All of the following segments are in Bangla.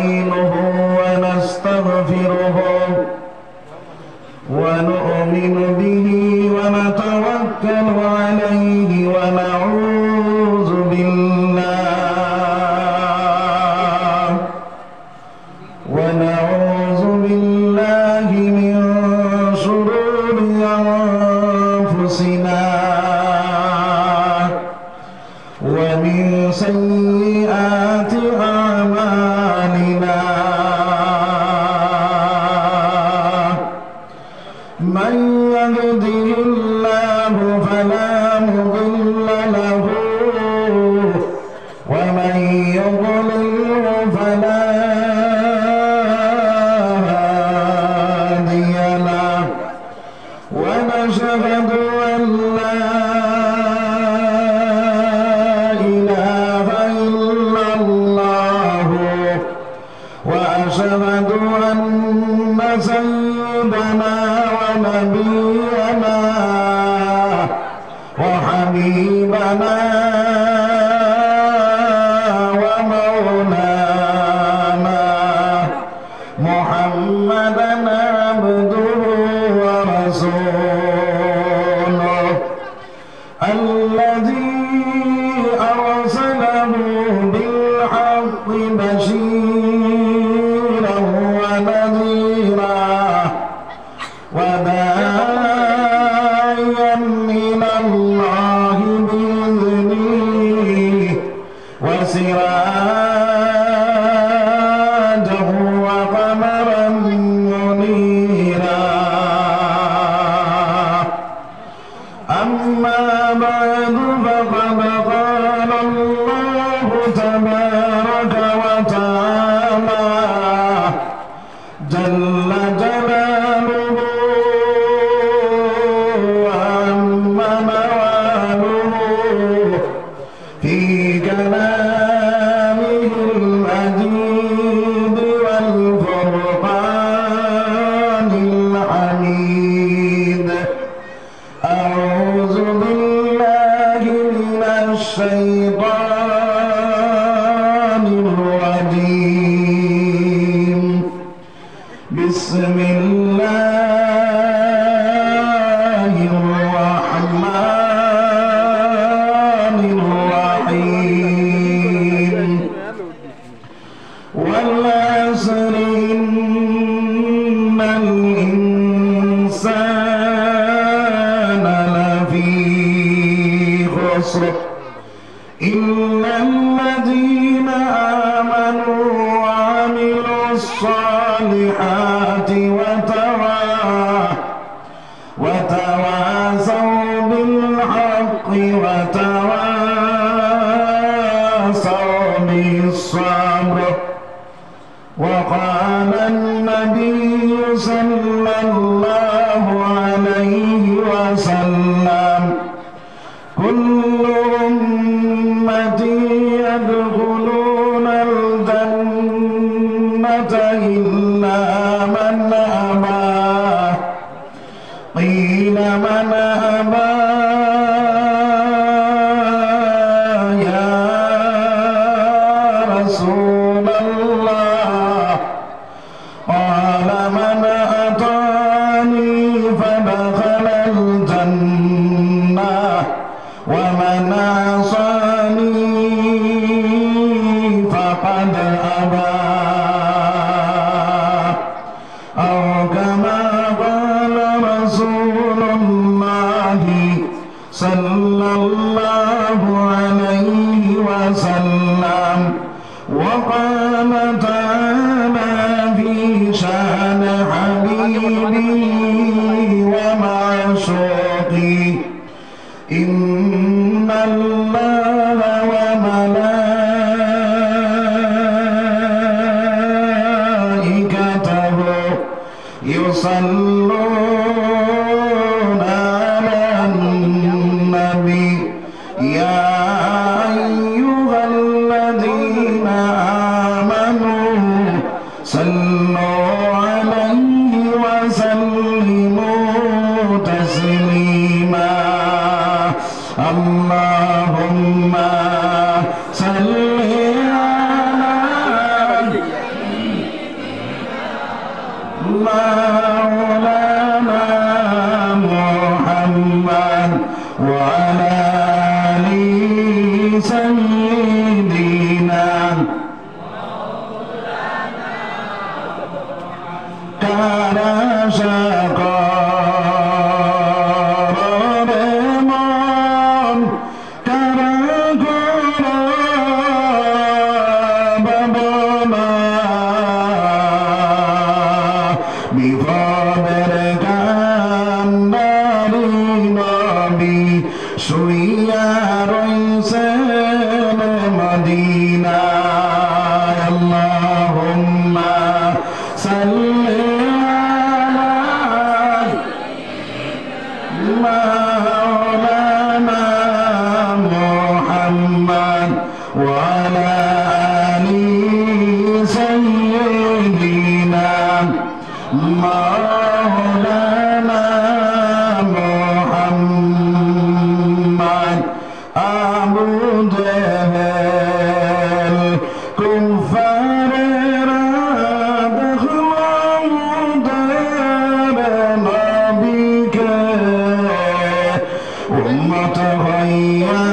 ونستعينه ونستغفره ونؤمن به ونتوكل عليه ونعوذ بالله من شرور أنفسنا ومن سيئات أعمالنا من يهده الله فلا مضل له ومن يضلل فلا هادي له ونشهد أن لا إله إلا الله وأشهد أن سيدنا ونبينا وحبيبنا ومولانا محمدا عبده ورسوله الذي أرسله بالحق بشيرا ونذيرا وداعيا إلى الله بإذنه وسراجا وقمرا منيرا أما بعد فقد قال الله تبارك وتعالى جل جلاله وعم نواله في كلامه المجيد والفرقان الحميد أعوذ بالله من الشيطان الرجيم بسم الله الرحمن الرحيم والعصر إن الإنسان لفي خسر إلا الذين آمنوا وعملوا الصالحات وتواصوا بالحق وتواصوا بالصبر وقال النبي صلى الله عليه وسلم كل أمتي يدخلون الجنة إلا من أبى قيل من أبى يا رسول الله قال من أطاعني فدخل الجنة ومن عصاني فقد أبى أو كما قال رسول الله صلى الله عليه وسلم وقال تعالى في شان حبيبي ومعشوقي إن الله وملائكته يصلون على النبي يا أيها الذين آمنوا صلوا عليه وسلموا تسليما اللهم صل على কারা সাগরে মন কারা গোরা বাবনা বিপদের কান্নারি নবী শুইয়া রইছেন মদিনায় আল্লাহুম্মা সাল্লি আলা মাওলানা মুহাম্মদ ওয়া আলা আলি সাইয়্যিদিনা মাওলানা মুহাম্মদ আবু জাহেল কুফারেরা দেখলাম নবীকে উম্মত হইয়া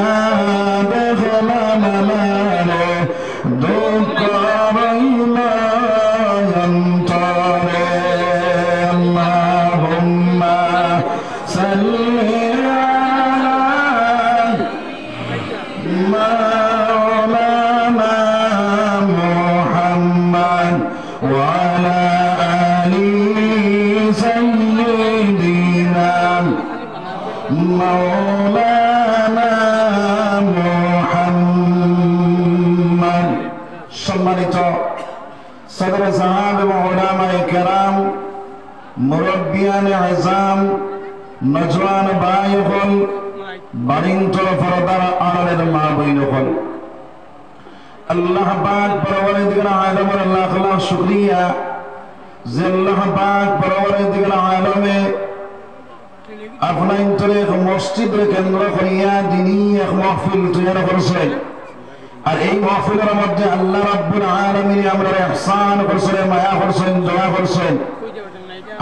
দেখলাম নারে দুঃখ রইল অন্তরে আল্লাহুম্মা সাল্লি আলা মাওলানা মুহাম্মদ ওয়া আলা আলি সাইয়্যিদিনা মাওলানা মুহাম্মদ। সম্মানিত সদর সাহাব এবং উলামায়ে কেরাম, মুরব্বিয়ানে আযম, নজওয়ান ভাই হল, বাড়িন্তর পর্দার আড়ালের মা বইন হল, আল্লাহ পাক পরওয়ারদিগার আলমের লাখ লাখ শুকরিয়া যে আল্লাহ পাক পরওয়ারদিগার আলমে আপনার ইন্তরে এক মসজিদের কেন্দ্র করিয়া দিনী এক মাহফিল তৈরি করছেন। আর এই মাহফিলের মধ্যে আল্লাহ রাব্বুল আলামিন আমরা ইহসান করছেন, মায়া করছেন, দয়া করছেন।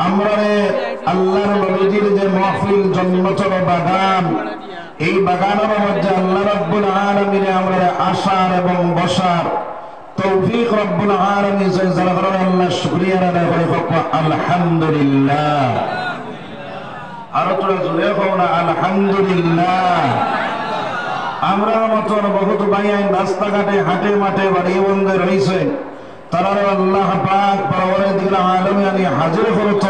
আমরা আল্লাহর নবীজির যে মাহফিল জন্নতের বাগান, এই বাগানের মধ্যে আল্লাহ রাব্বুল আলামিন আমরা আসার এবং বসার তৌফিক রব্বুল আলামিন যারা করেন আল্লাহ শুকরিয়া আদায় করে আলহামদুলিল্লাহ। আরো তোরা জুড়ে কও না আলহামদুলিল্লাহ। আমরা মতন বহুত ভাইয়াই রাস্তাঘাটে হাটে মাঠে বাড়ি বন্ধে রয়েছে, তারা আল্লাহ পাক পরওয়ারদিগার আলমে আনি হাজির করত,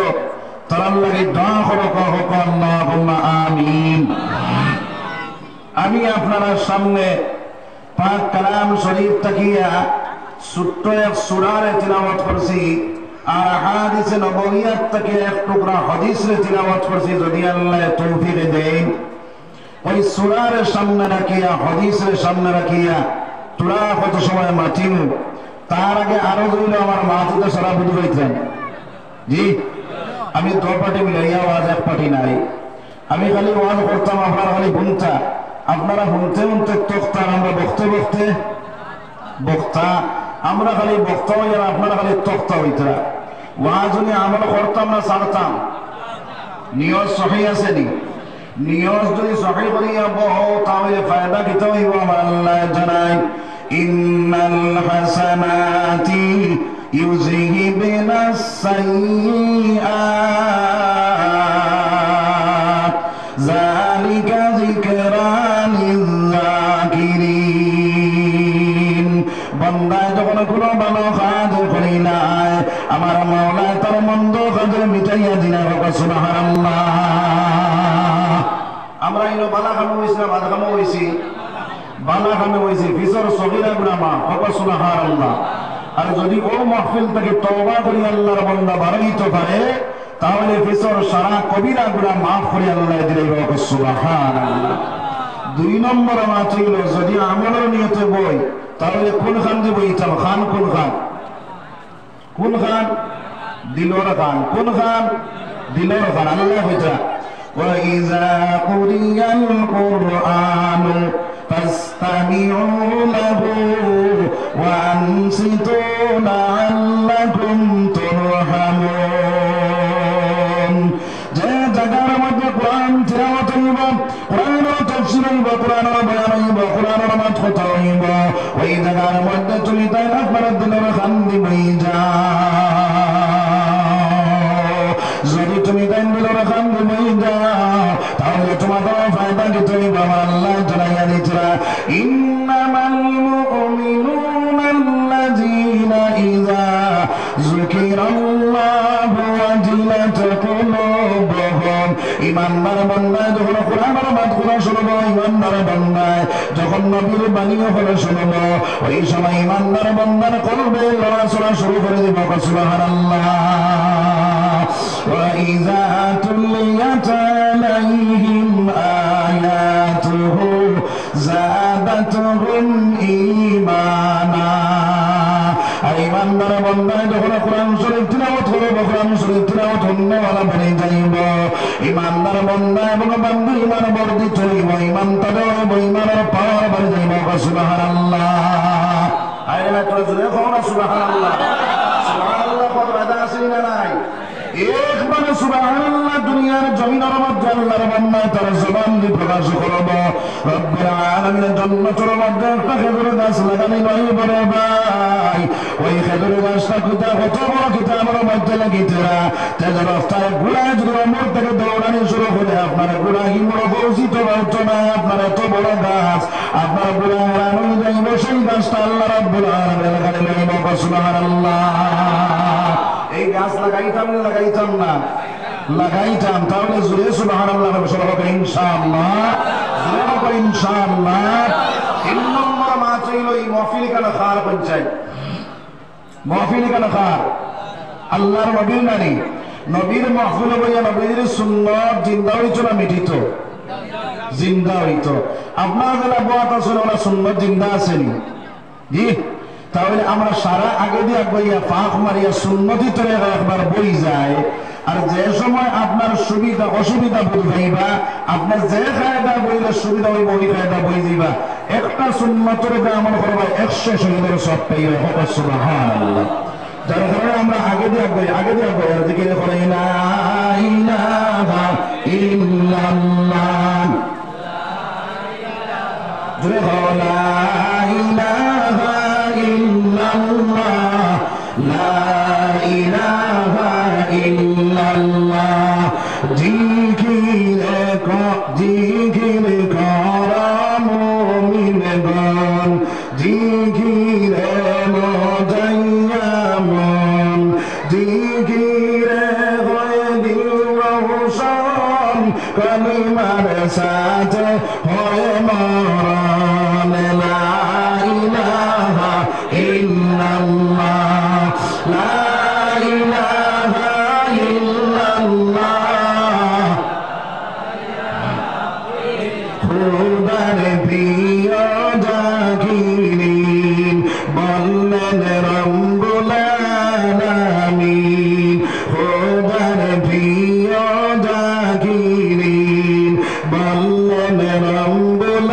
তারার লাগি দোয়া করো হোক আল্লাহুম্মা আমিন। আমি আপনার সামনে পাক কালাম শরীফ তাকিয়া ছোট্ট এক সূরারে তিলাওয়াত করছি, আর হাদিসে নববিয়াত থেকে এক টুকরা হাদিসে তিলাওয়াত করছি। যদি আল্লাহ তৌফিক দেন ওই সূরারে সামনে রাখিয়া হাদিসের সামনে রাখিয়া তোরা কত সময় মাতিম, তার আগে আরো ধরলে আমার মাতুতে সারা বুঝে পাইতেন। জি, আমি দো পার্টি মিলাইয়া ওয়াজ এক পার্টি নাই। আমি খালি ওয়াজ করতাম, আপনারা খালি শুনতা, আপনারা শুনতে শুনতে তখতা, আমরা বকতে বকতে বক্তা, আমরা খালি বক্তা হই আর আপনারা খালি তখতা হইতা। ওয়াজ উনি আমল করতাম না ছাড়তাম। নিয়ত সহি আছে নি? নিয়ত যদি সহি করিয়া বহ তাহলে ফায়দা কিতা হইব আমার আল্লাহ জানাই, ইন্নাল হাসানাতি ইউযহিবনাস সাইয়্যাত যালিকা যিকরা লিয-যাকিরিন। বান্দা যখন কোনো ভালো কাজ করি নাই, আমার মাওলা তার মন্দ কাজ মিটাইয়া দিনা। সুবহানাল্লাহ। আমরা ইনো বালা কাম হইছি না বালা কাম হইছি? বালা কাম হইছি। ফিসর সগীরা গুনাহ মাফ। সুবহানাল্লাহ। আর যদি ও মাহফিল থেকে তওবা করি আল্লাহর বান্দা বাড়াইতে পারে, তাহলে ফিসর সারা কবিরা গুনাহ মাফ করে আল্লাহ দিলে। সুবহানাল্লাহ। দুই নম্বর মাত্র হলো যদি আমলের নিয়তে বই, তাহলে কোন খান দিয়ে বইতাম? খান কোন খান? কোন খান? দিলর খান। কোন খান? দিলর খান। আল্লাহ হইতা وَإِذَا قُرِئَ الْقُرْآنُ فَاسْتَمِعُوا لَهُ وَأَنصِتُوا لَعَلَّكُمْ تُرْحَمُونَ। যে জায়গার মধ্যে কোরআন তিলাওয়াত হইব, কোরআনের তাফসীর হইব, কোরআনের বয়ান হইব, কোরআনের কথা হইব, ওই জায়গার মধ্যে তুমি তাই আপনার দিলের খান দিবই যাও। লিয়াগফিরাল্লাহু ওয়াজিলাত কুলুবুহুম। ঈমানদার বান্দা যখন কোরআনের মাতকুরা শুনবো, ঈমানদার বান্দা যখন নবীর বাণী হলো শুনবো, ওই সময় ঈমানদার বান্দার কলবে লড়াচড়া শুরু করে দিব। সুবহানাল্লাহ। ওয়া ইযা তুলিয়াত আলাইহিম আয়াতুহু জাদাতুহুম ঈমানা। আর ঈমানদার বান্দা যখন কোরআন শরীফ তিলাওয়াত করবে, কোরআন শরীফ তিলাওয়াত অন্যওয়ালা বনে যাইব। ঈমানদার বান্দা এবং বান্দা ঈমান বর্ধিত হইব, ঈমান তাদের হইব, ঈমানের পাওয়ার বাড়ে যাইব। সুবহানাল্লাহ। আইলা করে জুড়ে কোন সুবহানাল্লাহ। সুবহানাল্লাহ কত বাদা আছে না নাই? একবার সুবহানাল্লাহ দুনিয়ার জমিনের মধ্যে আল্লাহর বান্দা তার জবান দিয়ে প্রকাশ করব। রব্বুল আলামিনের জান্নাতের মধ্যে একটা খেজুর গাছ লাগানো নয় বড় ভাই, ওই খেজুর গাছটা কোথায় কত বড় কিতাবের মধ্যে লাগিতেরা তেজ রাস্তায় ঘোড়ায় যদি মোড় থেকে দৌড়ানি শুরু করে আপনার ঘোড়া হিমড়ো পৌঁছিত হতো না। আপনার এত বড় গাছ আপনার ঘোড়া হারানো যাইব, সেই গাছটা আল্লাহ রব্বুল আলামিন লাগানো লইব। সুবহানাল্লাহ। এই গাছ লাগাইতাম না লাগাইতাম না লাগাইতাম, তাহলে জুড়ে সুবহানাল্লাহ হবে ইনশাআল্লাহ। জুড়ে হবে ইনশাআল্লাহ। 3 নম্বর মা চাইল এই মাহফিল কেন খার পঞ্চায়েত, মাহফিল কেন খার আল্লাহর নবীর নারী নবীর মাহফিল বইয়া নবীর সুন্নাত জিন্দা হইত না মিঠিত? জিন্দা হইত। আপনার যারা বয়াত আছে ওরা সুন্নাত জিন্দা আছেনি? জি। তাহলে আমরা সারা আগে দিয়ে বইয়া পাক মারিয়া সুন্নতি তরে একবার বই যায়। আর যে সময় আপনার সুবিধা অসুবিধা বুঝাইবা, আপনার যে কায়দা বইলে সুবিধা হইব ওই কায়দা বই যাইবা। একটা সুন্নতের আমল করবা 100 শহীদের সব পাইবে। সুবহানাল্লাহ। যার কারণে আমরা আগে দিয়ে বই আর জিকির করে লা ইলাহা ইল্লাল্লাহ, জুড়ে বলো লা ইলাহা ইল্লাল্লাহ, লা ইলাহা ইল্লাল্লাহ। জিকির করা মুমিনগণ, জিকির মজাইয়া মন, জিকিরে হয়ে দিল রওশন, কালিমার সাথে হয়ে মরণ। লা ইলাহা ইল্লাল্লাহ, লা ইলাহা ইল্লাল্লাহ। খোদার প্রিয় জাকিরিন বললেন রব্বুল আলামিন। খোদার প্রিয় জাকিরিন বললেন রব্বুল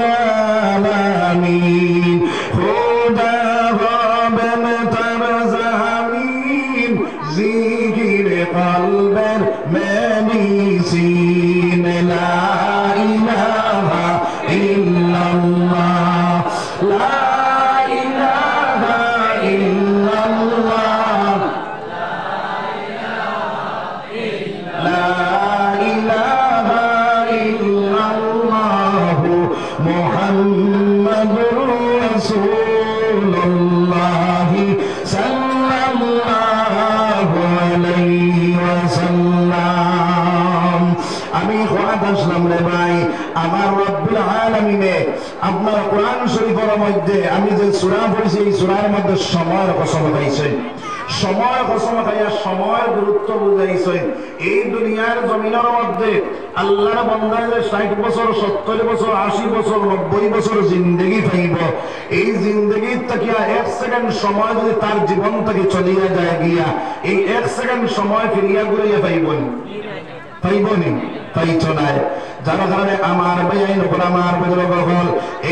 আলামিন। খোদা হবেন তার জামিন, জিকির কলবের মেডিসিন। লা ইলাহা ইল্লাল্লাহ, লা ইলাহা ইল্লাল্লাহ, লা ইলাহা ইল্লাল্লাহ, মুহাম্মাদুর রাসূলুল্লাহ সাল্লাল্লাহু আলাইহি ওয়াসাল্লাম। আমি খোয়াত আসলাম রে ভাই, আমার রব্বুল আলামিনে আপনার কোরআন শরীফের মধ্যে আমি যে সূরা পড়েছি এই সূরার মধ্যে সময়ের কসম খাইছে। সময় কসম খাইয়া সময়ের গুরুত্ব বুঝাইছে। এই দুনিয়ার জমিনের মধ্যে আল্লাহর বান্দা যে 60 বছর 70 বছর 80 বছর 90 বছর জিন্দেগি পাইব, এই জিন্দেগির থেকে 1 সেকেন্ড সময় যদি তার জীবন থেকে চলিয়া যায় গিয়া, এই 1 সেকেন্ড সময় ফিরিয়া ঘুরিয়া পাইবনি? পাইবনি? পাইতো নাই। যার কারণে আমার ভাই আমার বল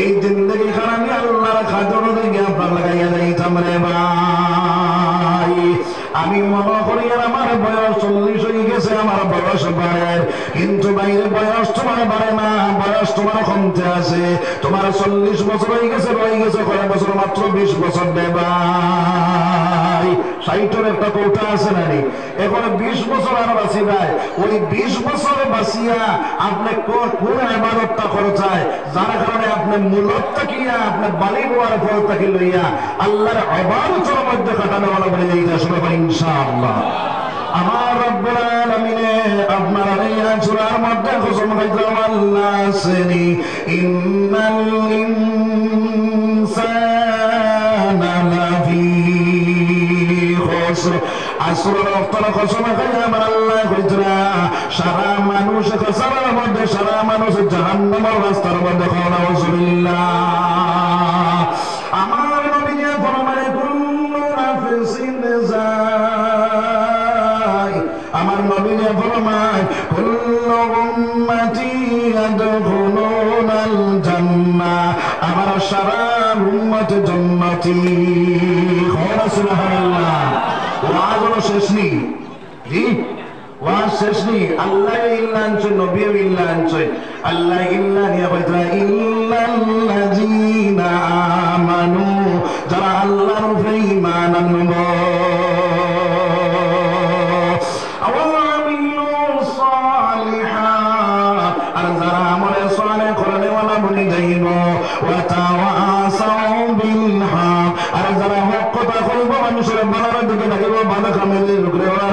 এই জিন্দগি খারাপি আল্লাহর খাজর দিকে আপনার লাগাইয়া যাইতাম রে ভাই। আমি মনে করি আমার বয়স 40 হয়ে গেছে, আমার বয়স বাড়ে, কিন্তু বাইরে বয়স তোমার বাড়ে না, বয়স তোমার কমতে আছে। তোমার 40 বছর হয়ে গেছে, রয়ে গেছে কয়েক বছর, মাত্র 20 বছর দে ভাই। সাইটের একটা কোটা আছে নানি, এখন 20 বছর আর বাঁচি যায়, ওই 20 বছর বাঁচিয়া আপনি কোন ইবাদতটা করে চায়, যার কারণে আপনি মূলত তাকিয়া আপনি বালি বোয়ার ফল তাকি লইয়া আল্লাহর ইবাদতের মধ্যে কাটানো বলা বলে যাইতে শুরু করি ইনশাআল্লাহ। আমার রব্বুল আলামিনে আপনার এই সূরার মধ্যে কসম খাইতে আল্লাহ সেনি ইন্নাল ইনসানা লাফি খুসর আসরের অক্তরা কসম খাইতে আমার আল্লাহ কইতে সারা মানুষ খসরের মধ্যে, সারা মানুষ জাহান্নামের রাস্তার মধ্যে নাউযুবিল্লাহ। আমার নবী যে ফরমানে কুল্লু নাফসিন আমার নবী যে ফরমায় কুল্লু উম্মতি ইয়াদখুলুনাল জান্নাহ, আমার সারা উম্মত জান্নাতি। সুবহানাল্লাহ। ওয়াজ হলো শেষ নেই, জি ওয়াজ শেষ নেই। আল্লাহ ইল্লা আনছে, নবী ইল্লা আনছে, আল্লাহ ইল্লা নিয়ে কইতা ইল্লাল্লাযীনা আমানু, যারা আল্লাহর উপরে ঈমান আনলো মানুষের বানার দিকে থাকিব, বাধা কামের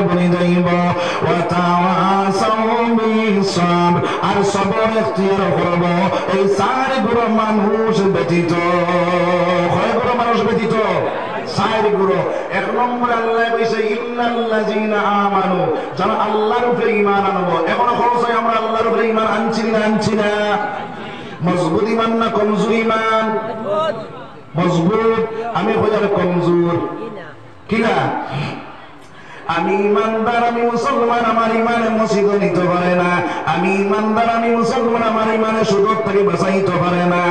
বনি যাইব, আর সবর ইখতিয়ার করব। এই 4 গুণ মানুষ ব্যতীত, কয় গুণ মানুষ ব্যতীত? 4 গুণ। 1 নম্বর আল্লাহ কইছে ইল্লাল্লাযীনা আমানু, যারা আল্লাহর উপরে ঈমান আনবো। এখন খরচ হয় আমরা আল্লাহর উপরে ঈমান আনছি না আনছি না? মজবুত ঈমান না কমজোর ঈমান? মজবুত। আমি কইলাম কমজোর কিনা? আমি ইমানদার, আমি মুসলমান, আমার ইমানে মসজিদে নিতে পারে না। আমি ইমানদার, আমি মুসলমান, আমার ইমানে সুযোগ থেকে বাঁচাইতে পারে না।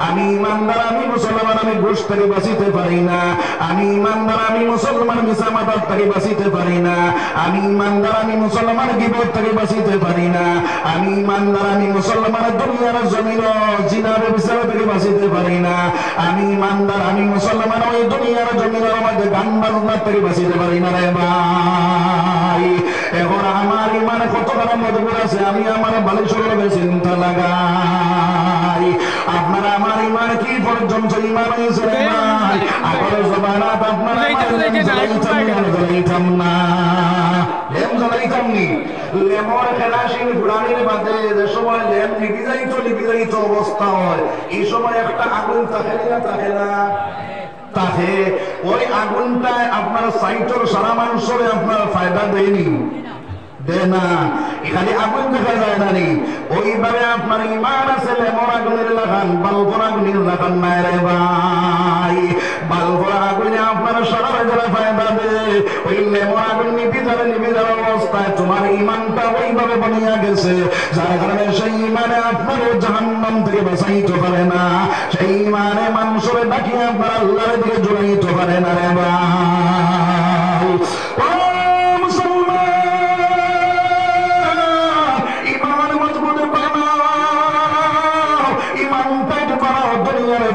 আমি ইমানদার, আমি মুসলমান, আমি ঘুষ থেকে বাঁচিতে পারি না। আমি ইমানদার, আমি মুসলমান, মিসামাতার থেকে বাঁচিতে পারি না। আমি ইমানদার, আমি মুসলমান, গীবত থেকে বাঁচিতে পারি না। আমি ইমানদার, আমি মুসলমান, দুনিয়ার জমিন জিনা ব্যভিচার থেকে বাঁচিতে পারি না। আমি ইমানদার, আমি মুসলমান, ওই দুনিয়ার জমিনের মধ্যে গান বাজনার থেকে বাঁচিতে পারি না রে ভাই। এখন আমার ইমান কতটা মজবুত আছে, আমি আমার বালিশের চিন্তা লাগাই। আপনারা আমার ইমান কি পর্যন্ত ইমান হয়েছে ভাই? আগের জমানাত আপনারা জ্বালাইতাম না, লেম জ্বালাইতাম নি। লেমর খেলাসীন ঘুরানির বাদে যে সময় লেম লিপি যাইতো অবস্থা হয়, এই সময় একটা আগুন থাকে না থাকে না? তাকে ওই আগুনটায় আপনার সাইটের সারা মানুষের আপনার ফায়দা দেয়নি, দে না। এখানে আগুন দেখা যায় না নি। ওইভাবে আপনার ইমান আছে, লেমন আগুনের লাগান, বালফর আগুনের লাগান নাই রে ভাই। বালফর আগুনে আপনার সারা যারা ফায়দা দে, ওই লেমন আগুন নিবি যারা অবস্থায় তোমার ইমানটা ওইভাবে বানিয়ে গেছে, যার কারণে সেই ইমানে আপনার জাহান্নাম থেকে বাঁচাইতে পারে না। সেই ইমানে মানুষের ডাকি আপনার আল্লাহর দিকে জড়াইতে পারে না রে ভাই।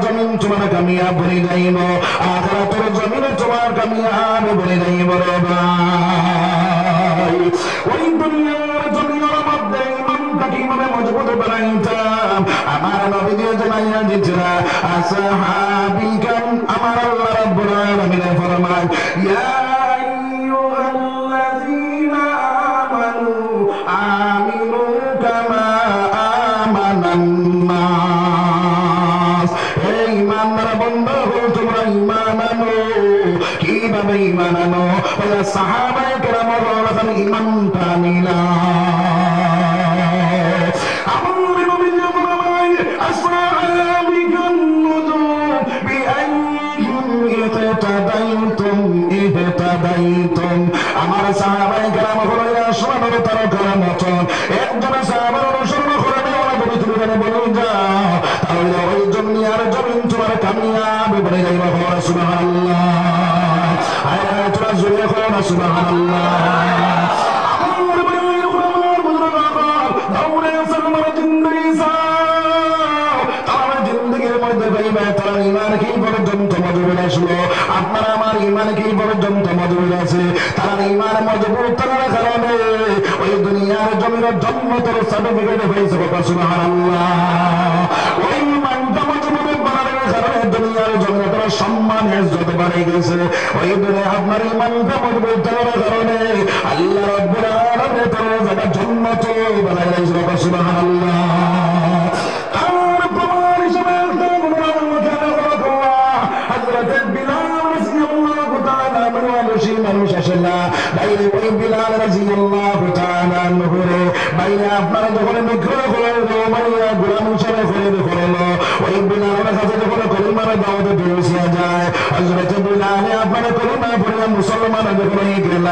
জমিন তোমার কামিয়াব বনে যাইব, আখিরাতের জমিনে তোমার কামিয়াব বনে যাইব রে ভাই। ওই দুনিয়ার জমিনের মধ্যে ইমানটা কিভাবে মজবুত বানাইতাম আমার নবী দিয়ে জানাইয়া দিতরা আসহাবিকাম। আমার আল্লাহ রাব্বুল আলামিন ফরমান ইয়া আইয়ুহাল্লাযীনা আমানু আমিনু কামা আমানান নাস। এই ইমানদার বান্দা হল তোমরা ঈমান আনো। কিভাবে ঈমান আনো? ওয়া সাহাবায়ে কেরামের রাসূল ঈমানটা নিলা। আমার নবী ফরমায় আসহাবিকান নুজুম বিআইহিম ইহতাদাইতুম ইহতাদাইতুম। আমার সাহাবায়ে কেরাম হলো আসমানের তারকার মতন। একজন সাহাবার অনুসরণ করে নেওয়া বলে তুমি কেন বলো যাও, তাহলে ওই দুনিয়ার জমিন তোমার কামিয়াব বনে যাইব। সুবহানাল্লাহ। আয় তোরা জোরে করো না সুবহানাল্লাহ। আমার ভাই আমার বুজুর্গগণ দৌড়ে সালমার জিন্দেগি চাও, তার জিন্দেগির মধ্যে পাইবে তার ঈমান কি পর্যন্ত মজবুত আসলো। আপনার আমার ঈমান কি পর্যন্ত মজবুত আছে, তার ঈমান মজবুত থাকার কারণে ওই দুনিয়ার জমিনের জন্মতের সার্টিফিকেট হয়েছে। সুবহানাল্লাহ। ওই ঈমানটা মজবুত বানানোর কারণে দুনিয়ার জমিনের সম্মান ইজ্জত বেড়ে গেছে। ওই দুনিয়া আপনার ঈমানটা মজবুত থাকার কারণে আল্লাহ রাব্বুল আলামিন তার জায়গা জান্নাত বানায় দিয়েছে। সুবহানাল্লাহ। তার প্রমাণ হিসেবে হযরত বিলাল রাদিয়াল্লাহু তাআলা মানুষ মানুষ আসে না বাইরে। ওই বিলাল রাদিয়াল্লাহু তাআলা নূরে বাইরে আপনারা যখন নিগ্রহ করলো মাইয়া গোলাম হিসেবে করলো, ওই বিলালের কাছে যখন কলিমার দাওয়াত পৌঁছে যায়, হযরত বিলাল আপনারা কলিমা পড়ে মুসলমান যখন হয়ে গেল,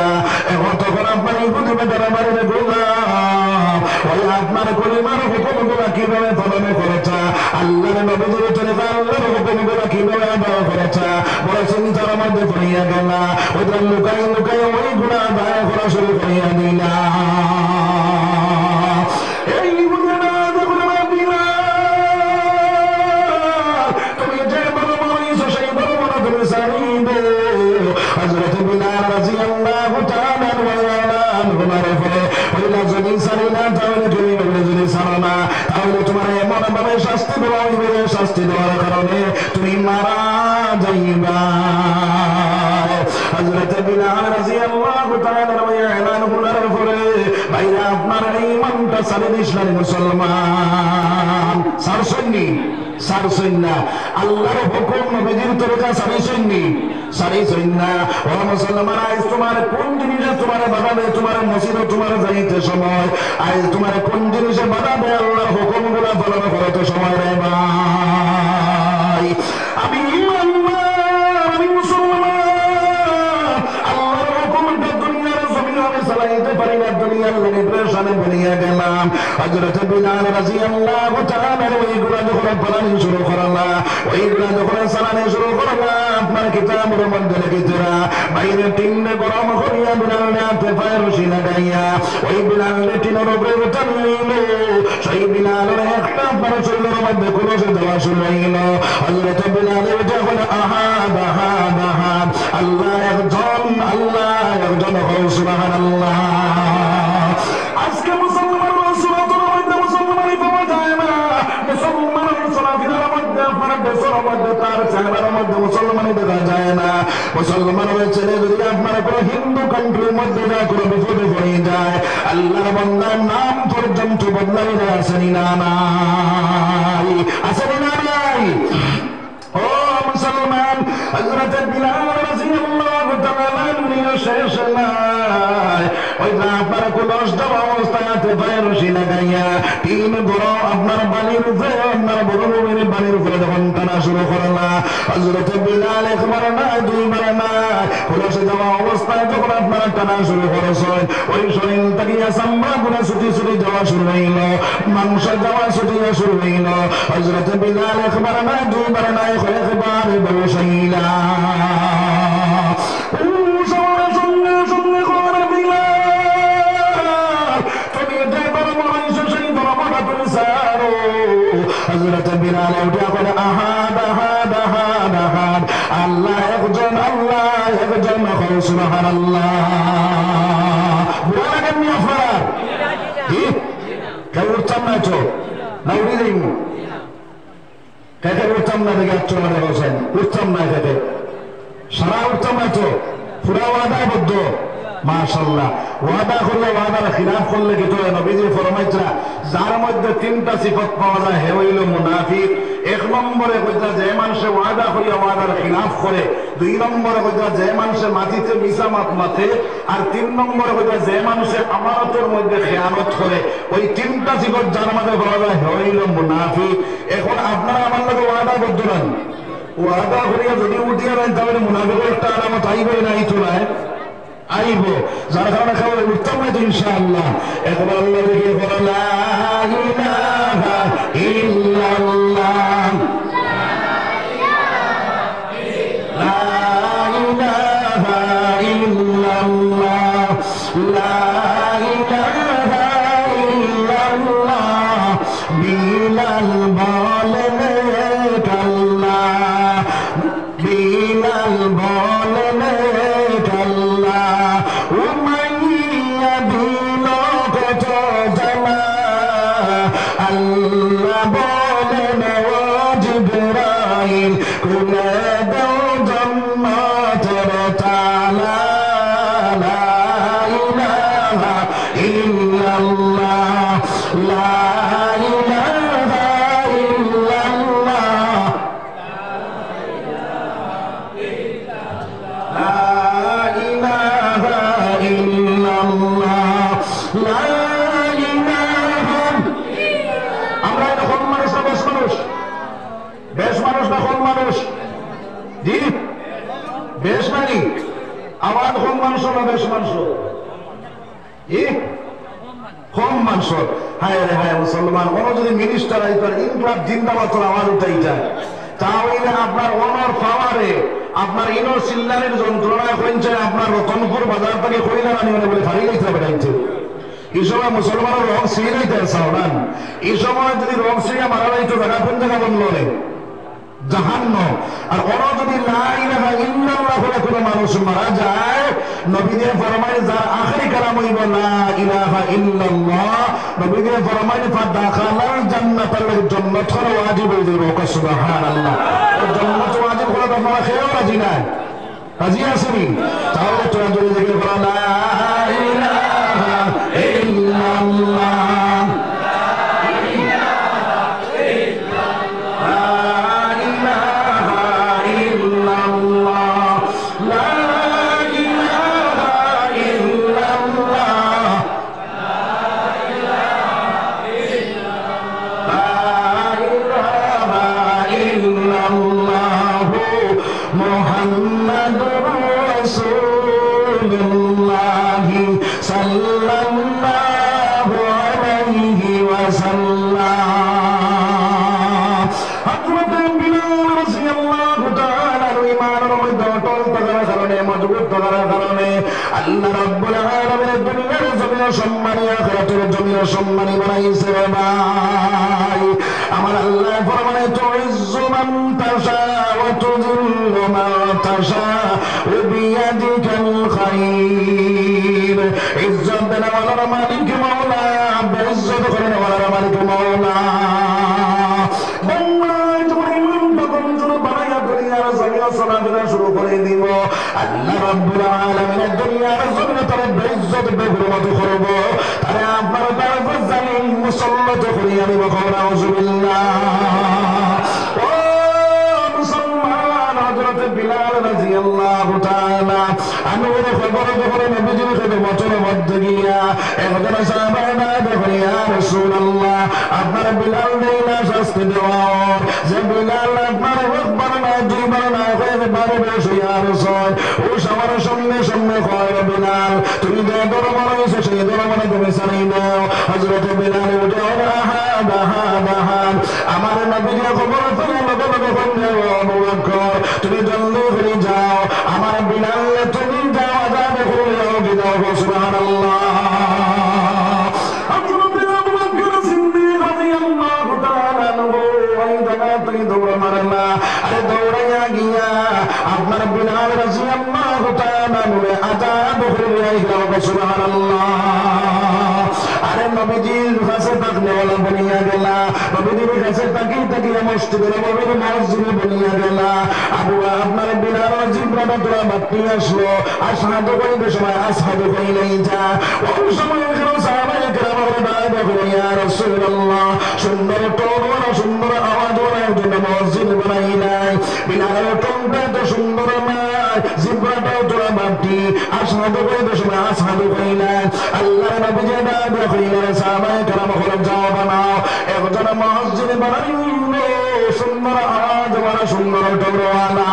এখন তখন আপনার ইহুদিদের দরবারে গোলাম ওই আপনার কলিমার হুকুমগুলো কিভাবে পালন করেছে, আল্লাহর নবীর তরিকা আল্লাহর হুকুমগুলো কিভাবে আদায় করেছে বড় চিন্তার মধ্যে পড়িয়া গেল। ওইটা লুকাই লুকাই ওই গুণা আদায় করা শুরু করিয়া দিলা। এই বুঝেনা যখন তুমি যে বড় মানুষ সেই বড় বড় তুমি সারিবে। হযরত বিলাল রাদিয়াল্লাহু তাআলা যদি সারি না তাহলে তুমি যদি সারো না তাহলে তোমার এমন ভাবে শাস্তি দেওয়া হইবে, শাস্তি দেওয়ার কারণে তুমি মারা যাইবা। হযরত বিলাল রাদিয়াল্লাহু তাআলা এলান করার পরে ভাইরা আপনার ঈমানটা সারি দিলেন মুসলমান। সারসন্নি সারসন্না আল্লাহর হুকুম নবীর তরিকা সারসন্নি সারিসন্না। ও মুসলমান, আজ তোমার কোন জিনিসে তোমার বাধা দেয়? তোমার মসজিদে তোমার যাইতে সময় আজ তোমার কোন জিনিসে বাধা দেয়? আল্লাহর হুকুমগুলো পালন করতে সময় রে ভাই। আমি আমি মুসলমান, আল্লাহর হুকুমটা দুনিয়ার জমিনে আমি চালাইতে পারি না, দুনিয়ার লেগে প্রেশানে বনিয়া গেলাম। হযরত বিলাল রাদিয়াল্লাহু তাআলা ওইগুলা যখন পালন শুরু করলা, ওইগুলা যখন চালানো শুরু করলা, আপনার কিতাবের মধ্যে লিখিতরা বাইরে টিনে গরম করিয়া বিলাল হাতে পায়ে রশি লাগাইয়া ওই বিলাল টিনের উপরে টানিল। সেই বিলালের একটা আপনার শরীরের মধ্যে কুলসে দেওয়া শুরু হইল। হযরত বিলালের যখন আহাদ আহাদ আহাদ আল্লাহ একজন, আল্লাহ একজন, সুবহানাল্লাহ। আজকে মুসলমানের সুরাতের মধ্যে মুসলমানই পাওয়া যায় না। মুসলমানের চলাফেরার মধ্যে আপনার দেশের মধ্যে তার চেহারার মধ্যে মুসলমানই দেখা যায় না। মুসলমানের ছেলে যদি আপনার কোনো হিন্দু কান্ট্রির মধ্যে যা কোনো বিপদে পড়ে যায়, আল্লাহর বান্দার নাম পর্যন্ত বদলাই না। আসেনি না নাই? আসেনি না নাই? ও মুসলমান, হযরত বিলাল রাদিয়াল্লাহু তাআলা শেষ নাই। ওই যে আপনার কুলস দেওয়া অবস্থায় হাতে পায়ে রশি লাগাইয়া তিন বড় আপনার বালির উপরে আপনার বড় নবীর বালির উপরে যখন টানা শুরু করলা, হযরত বিলাল একবার না দুইবার না কুলসে দেওয়া অবস্থায় যখন আপনার টানা শুরু করেছেন, ওই শরীর তাকিয়া চামড়া গুলা ছুটি ছুটি যাওয়া শুরু হইল, মাংস যাওয়া ছুটিয়া শুরু হইল। হযরত বিলাল একবার না দুইবার না একবার বসাইলা। হযরত বিলাল উঠে বলে আহাদ আহাদ আহাদ আহাদ, আল্লাহ একজন, আল্লাহ একজন, সুবহানাল্লাহ। বুড়া লাগেননি আপনার? কেউ উঠতাম না তো না উঠে দিই খেতে উঠতাম না দেখে একটু মানে বলছেন উঠতাম না খেতে সারা উঠতাম না তো পুরা ওয়াদাবদ্ধ। মাশাআল্লাহ, ওয়াদা করলে ওয়াদার খিলাফ করলে কি তো নবীজি ফরমাইছেন যার মধ্যে তিনটা সিফত পাওয়া যায় হে হইল মুনাফিক। এক নম্বরে কইতা যে মানুষে ওয়াদা করিয়া ওয়াদার খিলাফ করে, দুই নম্বরে কইতা যে মানুষে মাটিতে মিছা মাত মাথে, আর তিন নম্বরে কইতা যে মানুষে আমানতের মধ্যে খেয়ানত করে। ওই তিনটা সিফত যার মধ্যে পাওয়া যায় হে হইল মুনাফিক। এখন আপনারা আমার লগে ওয়াদা করতে না, ওয়াদা করিয়া যদি উঠিয়া নেন তাহলে মুনাফিকের একটা আলামত আইবে না এই চুলায় আইব, যার কারণে খাবার উত্তম হয়তো ইনশাআল্লাহ। একবার আল্লাহ দেখে বলো লা ইলাহা ইল্লাল্লাহ, লা ইলাহা ইল্লাল্লাহ, লা ইলাহা ইল্লাল্লাহ। বিলাল বলেন কাল্লা, বিলাল বলেন কাল্লা। বেশ মাংস কম মাংস। হায় রে হায় মুসলমান, কোনো যদি মিনিস্টার আইতার ইনকলাব জিন্দাবাদ আওয়াজ উঠাই যায়, তাহলে আপনার অনর পাওয়ারে আপনার ইনর চিল্লানের যন্ত্রণায় হয়েছে আপনার রতনপুর বাজার থেকে কইলা রানি বলে ফাড়ি লাইতে বেড়াইছে। এই সময় মুসলমানের রং সিঁড়ি লাইতে সাউনান, এই সময় যদি রং সিঁড়িয়া মারা লাইতো জায়গা কোন জায়গা বললো রে জাহান্নাম। আর ওরা যদি লা ইলাহা ইল্লাল্লাহ বলে কোনো মানুষ মারা যায়, নবী দিয়ে ফরমায় যার আখেরি কালাম হইব লা ইলাহা ইল্লাল্লাহ, নবী দিয়ে ফরমায় ফাদাখালাল জান্নাতাল জান্নাত হওয়া ওয়াজিব হয়ে যাবে। সুবহানাল্লাহ। জান্নাত ওয়াজিব হলে তো আপনারা খেয়েও রাজি না, রাজি আছেন? তাহলে তোরা যদি দেখে বলা লা ইলাহা ইল্লাল্লাহ, আল্লাহ রাব্বুল আলামিন দুনিয়ার জমিন সম্মানী, আখিরাতের জমিন সম্মানী বানাইছে রে ভাই। আমার আল্লাহ ফরমায় তুইজ্জু মান তাশা ওয়া তুযিল্লু মান তাশা বিয়াদিকাল খায়র। ইজ্জত দেন ওয়ালার মালিক মাওলা, বেইজ্জত করেন ওয়ালার মালিক মাওলা। শুরু করে দিব আল্লাহ রাব্বুল আলামিন দুনিয়ার জমিনে তার বেইজ্জত বেহুরমত করব, তারে আপনার তারপর জালিম মুসাল্লাত করি আমি নাউজুবিল্লাহ। ও মুসলমান, হযরত বিলাল রাদিয়াল্লাহু তাআলা আনহুর খবর যখন নবীজির খেদমতের মধ্যে গিয়া একজন সাহাবা দেখেন, ইয়া রাসূলুল্লাহ আপনার বিলাল দেইনা শাস্তি দেওয়া যে বিলাল আপনার একবার না দুইবার না বারো বেশি আর ছয় ও সবার সঙ্গে সঙ্গে হয় বিলাল তুমি যে দরবার হয়েছে সেই দরবারে তুমি চালাই দাও। হযরত বিলাল উঠে আমার নবীকে খবর পেলে লগে লগে আবু বকর তুমি জলদি করে যাও, আমার বিলাল তুমি যাওয়া যাবে হলেও বিদাও। সুবহানাল্লাহ। দৌড় মারলা, আরে দৌড়াইয়া গিয়া আপনার বিলাল রাদিয়াল্লাহু তাআলা আযাব হইয়া সুবহানাল্লাহ। আরে নবীজির কাছে তাকনেওয়ালা বনিয়া গেলা, নবীজির কাছে তাকিয়ে মসজিদের নবীর মসজিদে বনিয়া গেলা। আবু আপনার বিলাল জিব্রাটা তোরা বাকি আসলো, আশহাদু কইতে সময় আশহাদু কইলেই যা। ওই সময় সাহাবায়ে কেরাম বলে ইয়া রাসূলুল্লাহ সুন্দর টোন সুন্দর আওয়াজ জন্য মসজিদ বানাই নাই, বিলালের টোনটা তো সুন্দর নাই, জিব্রাটাও তোরা বাকি আশহাদু কইতে সময় আশহাদু কইলেন। আল্লাহ নবীজি দাদা কইলেন সাহাবায়ে কেরাম হলো যাও বানাও একজন মসজিদ বানাইলো সুন্দর আওয়াজ ওয়ালা সুন্দর টোনওয়ালা।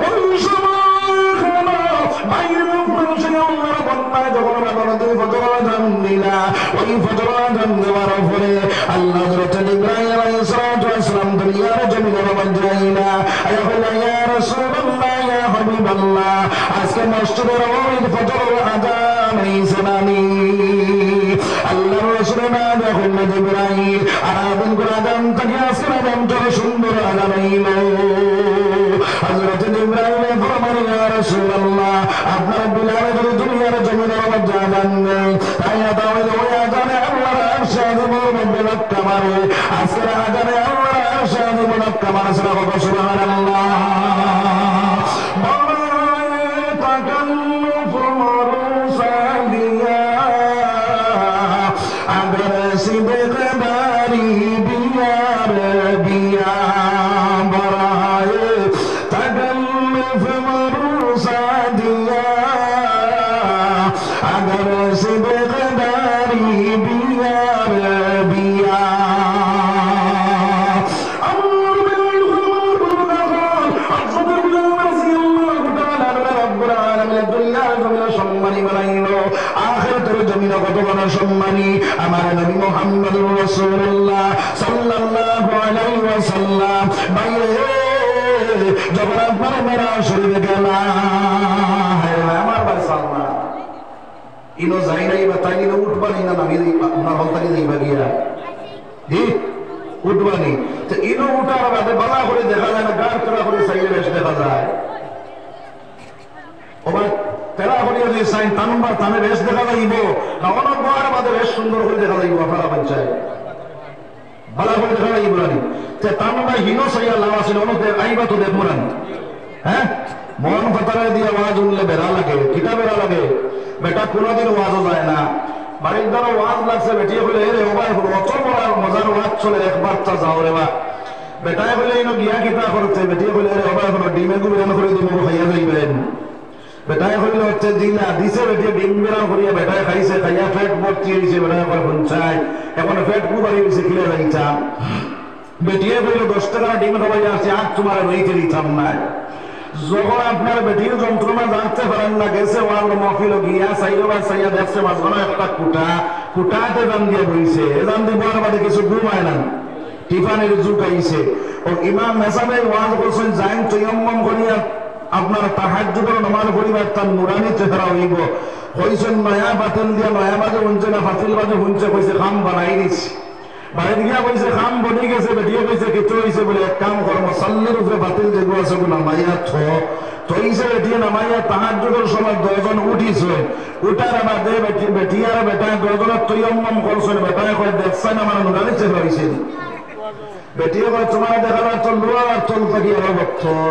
ওই সময় বাইরে আল্লাহর বান্দা যখন নদী ফজর আযান দিলা, ওই ফজর আযান দেওয়ার পরে আল্লাহ হযরত ইব্রাহিম আলাইহিস সালাতু ওয়াস সালাম দুনিয়ার জমিনের মধ্যে আইলা ইয়া রাসূলুল্লাহ ইয়া হাবিবাল্লাহ আজকে মসজিদের ওই ফজর আযান হইছে নানি। আল্লাহ রাসূল না যখন ইব্রাহিম আযান করে আযান থেকে আজকে আযানটা সুন্দর আযান হইলো। হযরত ইব্রাহিম ফরমালেন ইয়া রাসূলুল্লাহ আপনার বিলাল যদি দুনিয়ার জমিনের মধ্যে আযান দেয় তাই তাহলে ওই আযানে আল্লাহর আরশ আজিমের মধ্যে ধাক্কা মারে, আজকের আযানে আল্লাহর আরশ আজিমের ধাক্কা মারে। সুবহানাল্লাহ। দুনিয়ার জমিনে সম্মানী বানাইলো, আখিরাতের জমিনে কত বড় সম্মানী। আমার নবী মুহাম্মদুর রাসূলুল্লাহ সাল্লাল্লাহু আলাইহি ওয়াসাল্লাম বাইরে যখন আপনার মেরাজ শরীফে গেলাম, আমার ভাই সালমান ইনো যাই নাই বা তাই নিলে উঠবানি না নামি আপনার হলতাকে যাইবা গিয়া উঠবানি তো ইনো উঠার বাদে বালা করে দেখা যায় না, গাড় তোলা করে সাইডে বেশ দেখা যায়। ওবার তেরা করিয়া যে সাইন তানবার তানে বেশ দেখা যাইব না, অনেক বড় বাদে বেশ সুন্দর করে দেখা যাইব। আপনারা পঞ্চায়েত বালা করে দেখা যাইব রানি তে তানবা হিনো সাইয়া লাওয়া ছিল অনেক আইবা তো দেখবো রানি। হ্যাঁ মন ফাতারে দিয়ে ওয়াজ উনলে বেড়া লাগে, কিতা বেড়া লাগে বেটা কোনোদিন ওয়াজও যায় না। বাড়ির দ্বারা ওয়াজ লাগছে বেটিয়ে বলে রে ওবার অত বড় মজার ওয়াজ চলে একবার তা যাও রে বা বেটায় বলে ইনো গিয়া কিতা করতে, বেটিয়ে বলে রে ওবার কোনো ডিমে গুবিরান করে দিব খাইয়া যাইবেন। বেটায় হইলে হচ্ছে দিনা দিছে, বেটিয়ে ডিম বিরান করিয়া বেটায় খাইছে, খাইয়া ফেট ভর্তি হয়েছে, বেটায় আবার পঞ্চায় এখন ফেট কু বাড়ি হয়েছে কিনে যাইতাম। বেটিয়ে বললো 10 টাকা ডিম খাওয়াই আসছে, আর তোমার রইতে দিতাম না। যখন আপনার বেটির যন্ত্রণা জানতে পারেন না, গেছে ওয়াল মহফিল গিয়া সাইয়া দেখছে মাঝখানে একটা কুটাতে দাম দিয়ে বইছে, দাম দিয়ে বলার বাদে কিছু ঘুমায় না, টিফানের যুগ আইছে। ও ইমাম মেসাবে ওয়াজ করছেন জাইন তৈয়ম্মম করিয়া আপনার তাহাজ্জুদের নামাজ পড়িবার তার নুরানি চেহারা হইব। কইছেন নয়া বাতিল দিয়া নয়া বাজে শুনছে না ফাতিল বাজে শুনছে, কইছে খাম বানাই দিছি। বাড়িতে গিয়া কইছে খাম বনি গেছে, বেটিয়ে কইছে কিছু হইছে বলে এক কাম কর মসাল্লির উপরে বাতিল যেগুলো আছে নামাইয়া থইছে। বেটিয়ে নামাইয়া তাহাজ্জুদের সময় 10 জন উঠিছে, উঠার বাদে বেটিয়ার বেটা 10 জনের তৈয়ম্মম করছেন। বেটায় কয় দেখছেন আমার নুরানি চেহারা হইছে। বেটিয়ে কয় তোমার দেখাবার চল লোয়ার চল থাকি আমার বছর।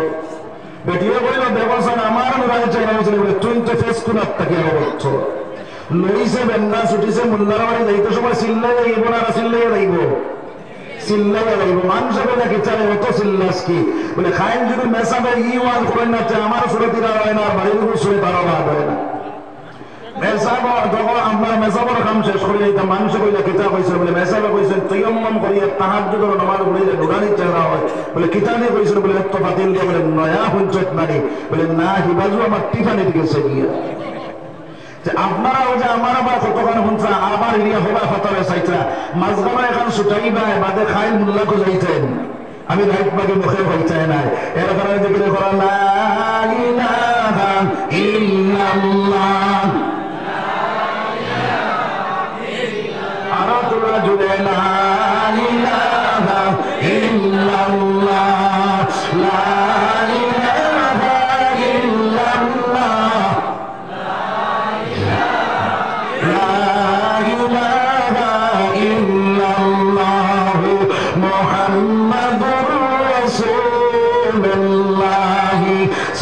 বেটিয়ে কইল দেখছেন আমার নুরানি চেহারা হয়েছে বলে তুই তো ফেস কুনার থাকি আমার বছর। লইছে বেন্দা ছুটিছে মুল্লার বাড়ি যাইতে সময় চিল্লাই যাইব না, চিল্লাইয়া যাইব, চিল্লাইয়া যাইব। মানুষ বলে কি চালে অত চিল্লাস কি বলে খাইন যদি মেসাবে ই ওয়াজ করেন না, আমার সুরতিরা হয় না, বাড়ির উপর সুরে তারা বাদ হয় না। মেসাব যখন আপনার মেসাবর কাম শেষ করে যাইতাম, মানুষ কইলে কিতা কইছে বলে মেসাবে কইছেন তৈয়ম্মম করিয়া তাহাজ্জুদের নামাজ পড়িলে নুরানি চেহারা হয় বলে কিতা দিয়ে কইছেন বলে এত বাতিল দিয়ে বলে নয়া হুঞ্চত নানি বলে না হিবাজু আমার টিফানিতে গেছে গিয়া। আপনারা ওই যে আমার আবার কতক্ষণ শুনছা আবার ইয়া হবা ফতরে চাইতা মাঝখানে এখন ছুটাইবা বাদে খাই মুল্লাকে যাইতেন, আমি রাইট বাগে মুখে হইতাই নাই। এর কারণে জিকির করা লা ইলাহা ইল্লাল্লাহ, আর তোরা জুড়ে লা ইলাহা ইল্লাল্লাহ, লা ইলাহা ইল্লাল্লাহ, মুহাম্মাদুর রাসূলুল্লাহ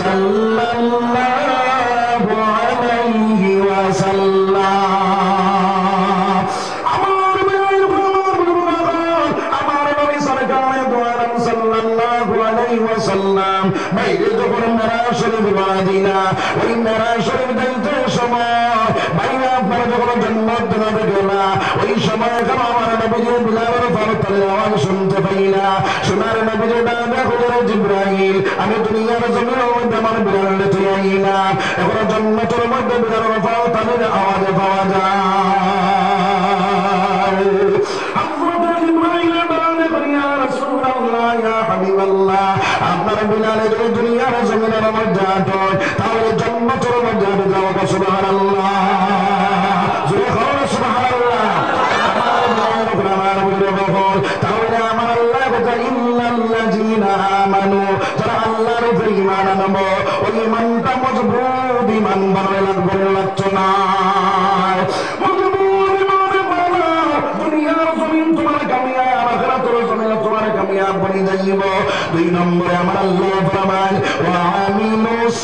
সাল্লাল্লাহু আলাইহি ওয়াসাল্লাম। আমার নবী সাল্লাল্লাহু আলাইহি ওয়াসাল্লাম বাইরে যখন মেরাজ শরীফ বাদিনা, ওই মেরাজ শরীফ যাইতে সময় বাইরে আপনারা যখন জান্নাত জানাতে গেলা, ওই সময় আমার নবীজি বিলালের ফারতালের আওয়াজ শুনতে পাইলা। সোনার নবীজি ডাকে বলে জিবরাইল আমি দুনিয়ার জমিনের মধ্যে আমার বিলালে তুই আইলা, এখন জান্নাতের মধ্যে বিলালের ফারতালের আওয়াজ পাওয়া যায়। আপনার বিলালের দুনিয়ার জমিনের মধ্যে আটক, তাহলে জান্নাতের মধ্যে যাওয়া সুবহানাল্লাহ, জোরে বলো সুবহানাল্লাহ। তাহলে আমার আল্লাহ কথা ইল্লাল্লাযিনা আমানু, যারা আল্লাহর উপরে ঈমান আনবো, ওই ঈমানটা মজবুত ঈমান বানায় লাগবে লাগতো না। মজবুত ঈমানে বানা দুনিয়ার জমিন তোমার কামিয়াব, আখিরাতের জমিন তোমার কামিয়াব বনি যাইব। 2 নম্বরে আমার আল্লাহ ফরমায় ওয়া আমিলুস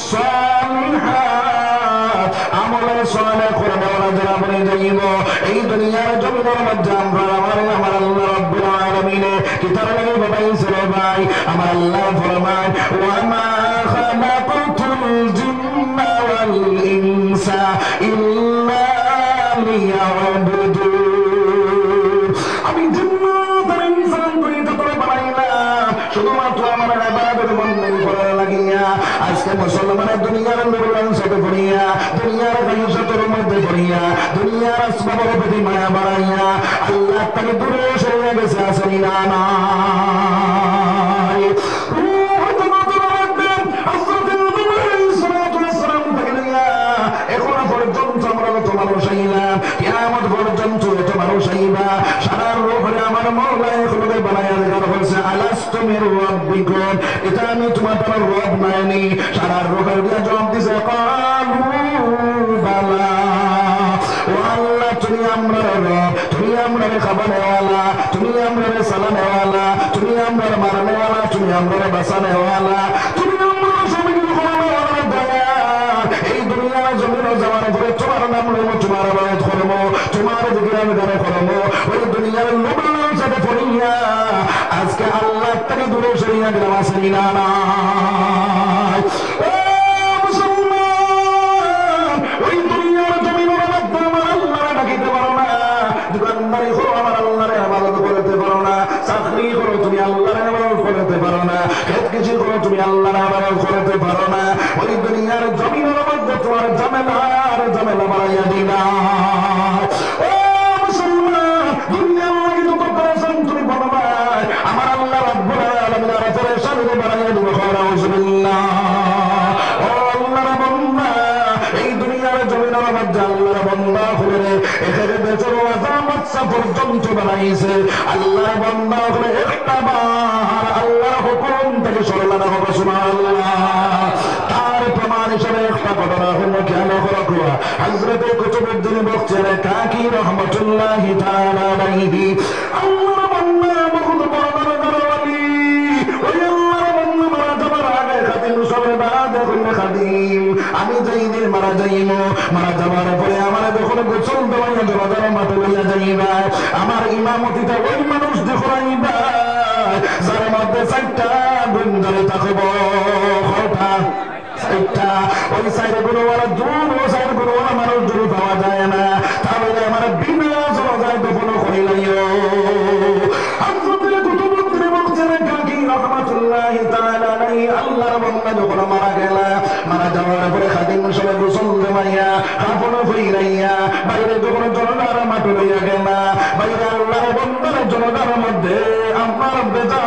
সালিহাত, আমলে সালেহ করে ওরা যারা বনি যাইব এই দুনিয়ার জমিনের মধ্যে আমরা আমার আল্লাহ রাব্বুল আলামিন কি তারা লাগে বাবাইছে রে ভাই। আমার আল্লাহ ফরমায় ওয়া মা খালাকাতুল জিন্না ওয়াল ইনসা ইল্লা লিয়াবুদুন, আমি জিন্নাত আর ইনসান দুইটা করে বানাইলাম শুধুমাত্র আমার ইবাদত বন্দী করার লাগিয়া। আজকে মুসলমানের দুনিয়ার নূর সাথে করিয়া দুনিয়ার গায়সাতের মধ্যে পড়িয়া দুনিয়ার আসবাবের প্রতি মায়া বাড়াইয়া আল্লাহ তাকে দূরে সরে গেছে আসেনি না না এখনো পর্যন্ত আমরা তো মানুষ আইলাম কিয়ামত পর্যন্ত তো মানুষ আইবা সারা রূপে আমার মওলা এখনো বানায়া দেওয়া হয়েছে আলাস্তু মির রাব্বিকুম এটা আমি তোমাদের রব মানি সারা রূপে দিয়া জবাব দিছে কালু বালা ও আল্লাহ তুমি আমরা রব তুমি আমরা খাবারওয়ালা তুমি আমরা সালামওয়ালা তুমি আমরা মারনেওয়ালা তুমি আমরা বাঁচানেওয়ালা তুমি আমরা সবাইকে খাওয়ানোওয়ালা দয়া এই দুনিয়ার জমিন যাওয়ার পরে তোমার নাম লইব তোমার আবাদ করবো তোমার দিকে আমি গানে করবো ওই দুনিয়ার লোকের সাথে পড়িয়া আজকে আল্লাহ তাকে দূরে সরিয়া গেলাম আসেনি না না ওই দুনিয়ার জমিন আমার আল্লাহ ডাকিতে পারো না দোকানদারি করো আমার আল্লাহরে আবাদত করতে পারো না চাকরি করো তুমি আল্লাহরে আবাদত করতে পারো না খেত কিছু করো তুমি আল্লাহরে আবাদত করতে পারো না ওই দুনিয়ার জমিনের মধ্যে তোমার ঝামেলা বাড়াইয়া দিনা ও মুসলমান দুনিয়ার লাগি তো করেছেন তুমি বলো না আমার আল্লাহ রাব্বুল আলামিন আর ফেরেশতা বাড়াইয়া দিব আউযুবিল্লাহ ও আল্লাহর বান্দা এই দুনিয়ার জমিনের মধ্যে আল্লাহর বান্দা হলে এখানে বেচর আযামত পর্যন্ত বানাইছে আল্লাহর বান্দা হলে একটা বার আল্লাহর হুকুম থেকে সরলা না হবে সুবহানাল্লাহ তার প্রমাণ হিসেবে একটা ঘটনা হলো কেন হলো হযরত কুতুবউদ্দিন বখতিয়ার কাকি রাহমাতুল্লাহি তাআলা আলাইহি আল্লাহর বান্দা বহুত বড় দরবারি ওই আল্লাহর বান্দা মারা যাবার আগে খাদিম সবে বাদ হইলে খাদিম আমি যেই দিন মারা যাইমো মারা যাবার পরে আমার যখন গোসল দেওয়াইয়া দরজার মাঠে লইয়া যাইবা আমার ইমামতিটা ওই মানুষ দেখাইবা যার মধ্যে চারটা গুঞ্জরে থাকব চারটা ওই সাইড গুলোওয়ালা দূর ও সাইড গুলোওয়ালা মানুষ দূর পাওয়া যায় না তাহলে আমার বিনা জলজায় দফন করিলাইও হযরত কুতুবউদ্দিন বখতিয়ার কাকি রাহমাতুল্লাহি তাআলা আলাইহি আল্লাহর বান্দা যখন মারা গেল মারা যাওয়ার পরে খাদিম সবাই গোসল দেওয়াইয়া কাফন ফিরাইয়া বাইরে যখন জনতার মাঠে লইয়া গেল বাইরে আল্লাহর বান্দার জনতার মধ্যে আমার বেজা